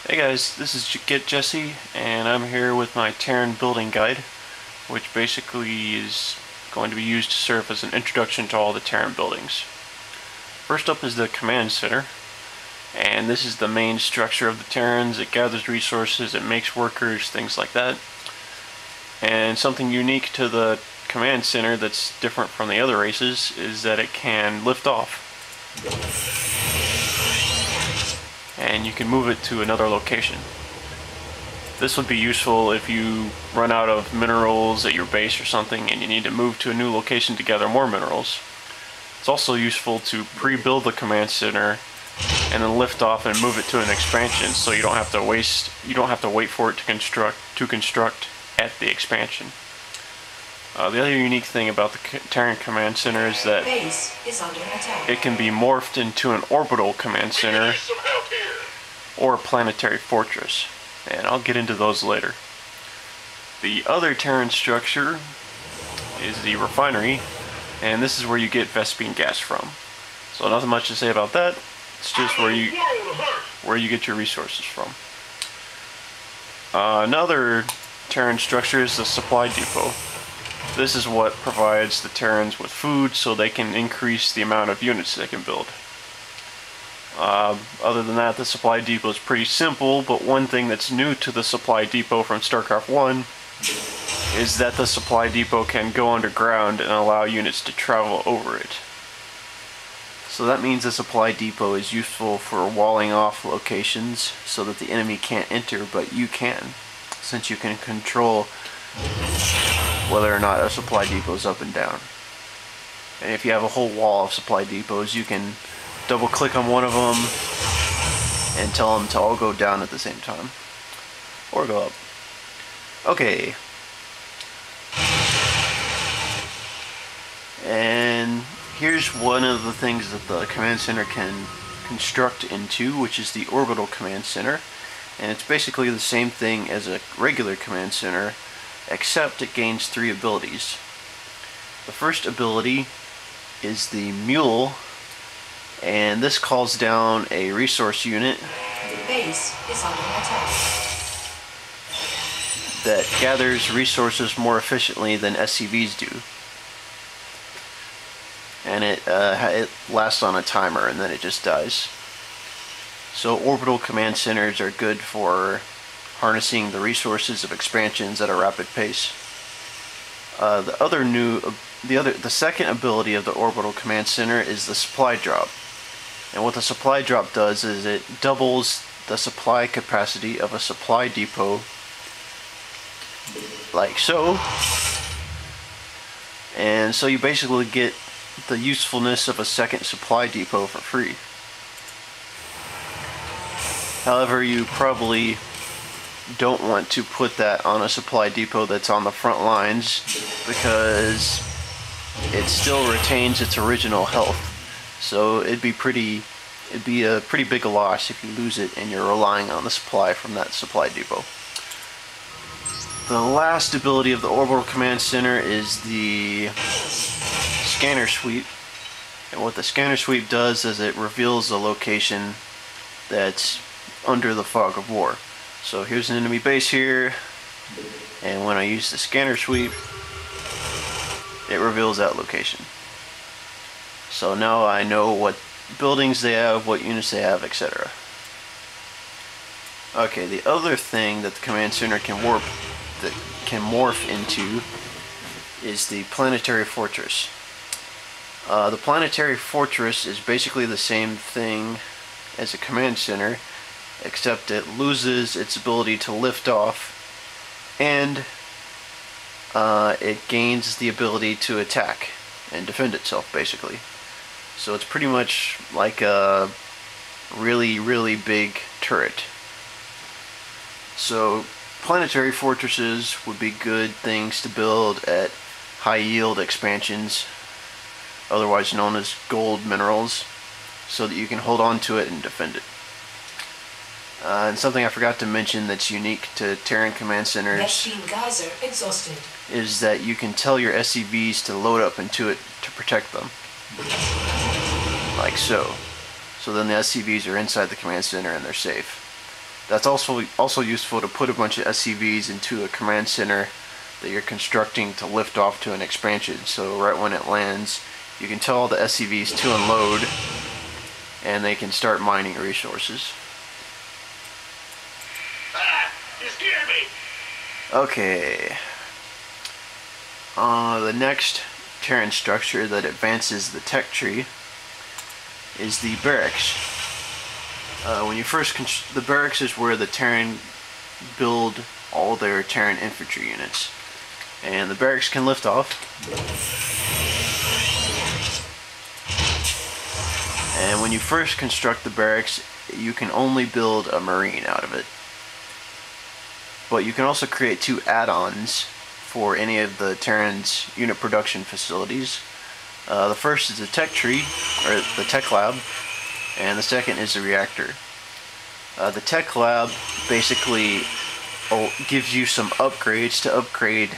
Hey guys, this is Get Jesse, and I'm here with my Terran building guide, which basically is going to be used to serve as an introduction to all the Terran buildings. First up is the command center, and this is the main structure of the Terrans. It gathers resources, it makes workers, things like that. And something unique to the command center that's different from the other races is that it can lift off. And you can move it to another location. This would be useful if you run out of minerals at your base or something and you need to move to a new location to gather more minerals. It's also useful to pre-build the command center and then lift off and move it to an expansion, so you don't have to wait for it to construct at the expansion. The other unique thing about the Terran command center is that it can be morphed into an orbital command center or a planetary fortress, and I'll get into those later. The other Terran structure is the refinery, and this is where you get Vespene gas from. So nothing much to say about that. It's just where you get your resources from. Another Terran structure is the supply depot. This is what provides the Terrans with food so they can increase the amount of units they can build. Other than that, the supply depot is pretty simple, but one thing that's new to the supply depot from StarCraft 1 is that the supply depot can go underground and allow units to travel over it. So that means the supply depot is useful for walling off locations so that the enemy can't enter, but you can, since you can control whether or not a supply depot is up and down. And if you have a whole wall of supply depots, you can double click on one of them and tell them to all go down at the same time, or go up. Okay. And here's one of the things that the command center can construct into, which is the orbital command center. And it's basically the same thing as a regular command center, except it gains 3 abilities. The first ability is the mule, and this calls down a resource unit The base is under attack. that gathers resources more efficiently than SCVs do. And it lasts on a timer and then it just dies. So orbital command centers are good for harnessing the resources of expansions at a rapid pace. The second ability of the orbital command center is the supply drop. And what the supply drop does is it doubles the supply capacity of a supply depot, like so. And so you basically get the usefulness of a second supply depot for free. However, you probably don't want to put that on a supply depot that's on the front lines, because it still retains its original health. So it'd be a pretty big loss if you lose it and you're relying on the supply from that supply depot. The last ability of the orbital command center is the scanner sweep. And what the scanner sweep does is it reveals a location that's under the fog of war. So here's an enemy base here, and when I use the scanner sweep, it reveals that location. So now I know what buildings they have, what units they have, etc. Okay, the other thing that the command center can morph into is the Planetary Fortress. The Planetary Fortress is basically the same thing as a command center, except it loses its ability to lift off, and it gains the ability to attack and defend itself, basically. So it's pretty much like a really, really big turret. So planetary fortresses would be good things to build at high yield expansions, otherwise known as gold minerals, so that you can hold on to it and defend it. And something I forgot to mention that's unique to Terran command centers is that you can tell your SCVs to load up into it to protect them. Like so. So then the SCVs are inside the command center and they're safe. That's also useful to put a bunch of SCVs into a command center that you're constructing to lift off to an expansion. So right when it lands, you can tell the SCVs to unload, and they can start mining resources. You scared me. Okay. The next Terran structure that advances the tech tree is the Barracks. When you first the Barracks is where the Terran build all their Terran infantry units, and the Barracks can lift off. And when you first construct the Barracks, you can only build a Marine out of it. But you can also create 2 add-ons for any of the Terran's unit production facilities. The first is the tech tree, or the tech lab, and the second is the reactor. The tech lab basically gives you some upgrades to upgrade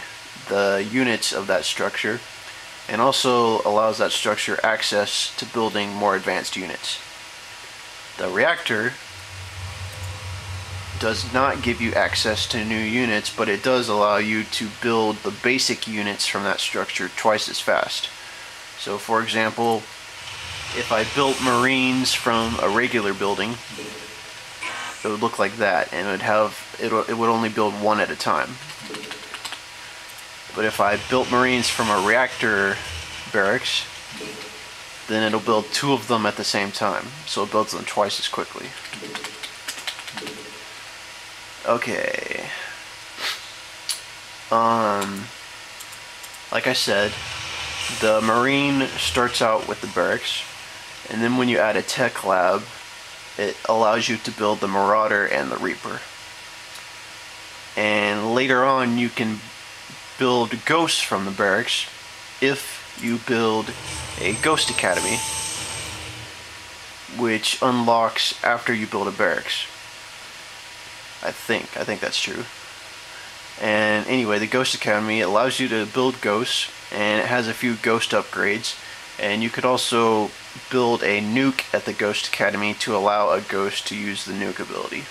the units of that structure, and also allows that structure access to building more advanced units. The reactor does not give you access to new units, but it does allow you to build the basic units from that structure twice as fast. So for example, if I built Marines from a regular building, it would look like that, and it would only build 1 at a time. But if I built Marines from a reactor barracks, then it'll build 2 of them at the same time, so it builds them twice as quickly. Okay. Like I said, the Marine starts out with the barracks, and then when you add a tech lab, it allows you to build the Marauder and the Reaper. And later on, you can build ghosts from the barracks if you build a Ghost Academy, which unlocks after you build a barracks. I think that's true. And anyway, the Ghost Academy allows you to build ghosts, and it has a few ghost upgrades, and you could also build a nuke at the Ghost Academy to allow a ghost to use the nuke ability.